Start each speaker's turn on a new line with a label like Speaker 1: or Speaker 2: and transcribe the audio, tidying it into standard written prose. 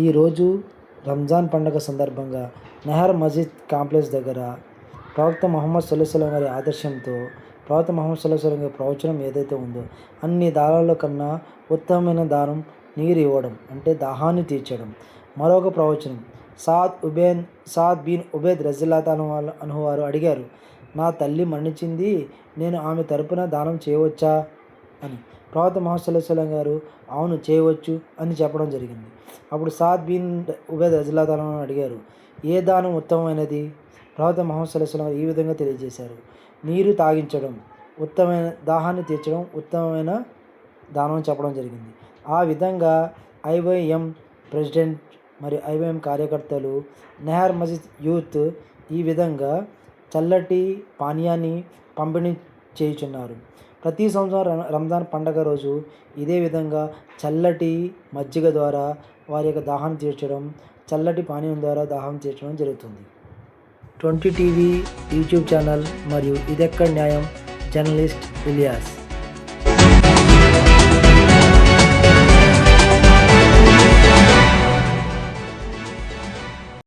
Speaker 1: ఈరోజు రంజాన్ పండుగ సందర్భంగా నెహర్ మస్జిద్ కాంప్లెక్స్ దగ్గర ప్రవక్త ముహమ్మద్ సల్లల్లాహు అలైహి వారి ఆదర్శంతో ప్రవక్త ముహమ్మద్ సల్లల్లాహు అలైహి వారి ప్రవచనం ఏదైతే ఉందో అన్ని దానాల కన్నా ఉత్తమమైన దానం నీరు ఇవ్వడం, అంటే దాహాన్ని తీర్చడం. మరొక ప్రవచనం సాద్ బిన్ ఉబైద్ రజియల్లాహు అన్హు వారు అడిగారు, నా తల్లి మరణించింది, నేను ఆమె తరపున దానం చేయవచ్చా అని. ప్రవక్త ముహమ్మద్ సల్లల్లాహు అలైహి వసల్లం గారు అవును చేయవచ్చు అని చెప్పడం జరిగింది. అప్పుడు సాద్ బిన్ ఉబైద్ రజియల్లాహు అన్హు అడిగారు, ఏ దానం ఉత్తమమైనది? ప్రవక్త ముహమ్మద్ సల్లల్లాహు అలైహి వసల్లం గారు ఈ విధంగా తెలియజేశారు, నీరు తాగించడం ఉత్తమమైన, దాహాన్ని తీర్చడం ఉత్తమమైన దానం చెప్పడం జరిగింది. ఆ విధంగా ఐవైఎం ప్రెసిడెంట్ మరియు ఐవైఎం కార్యకర్తలు, నెహర్ మస్జిద్ యూత్ ఈ విధంగా చల్లటి పానీయాన్ని పంపిణీ చేయుచున్నారు. ప్రతి సంవత్సరం రంజాన్ పండగ రోజు ఇదే విధంగా చల్లటి మజ్జిగ ద్వారా వారి యొక్క దాహాన్ని తీర్చడం, చల్లటి పానీయం ద్వారా దాహం తీర్చడం జరుగుతుంది. 20 టీవీ యూట్యూబ్ ఛానల్ మరియు ఇదెక్కడ న్యాయం జర్నలిస్ట్ ఇలియాస్.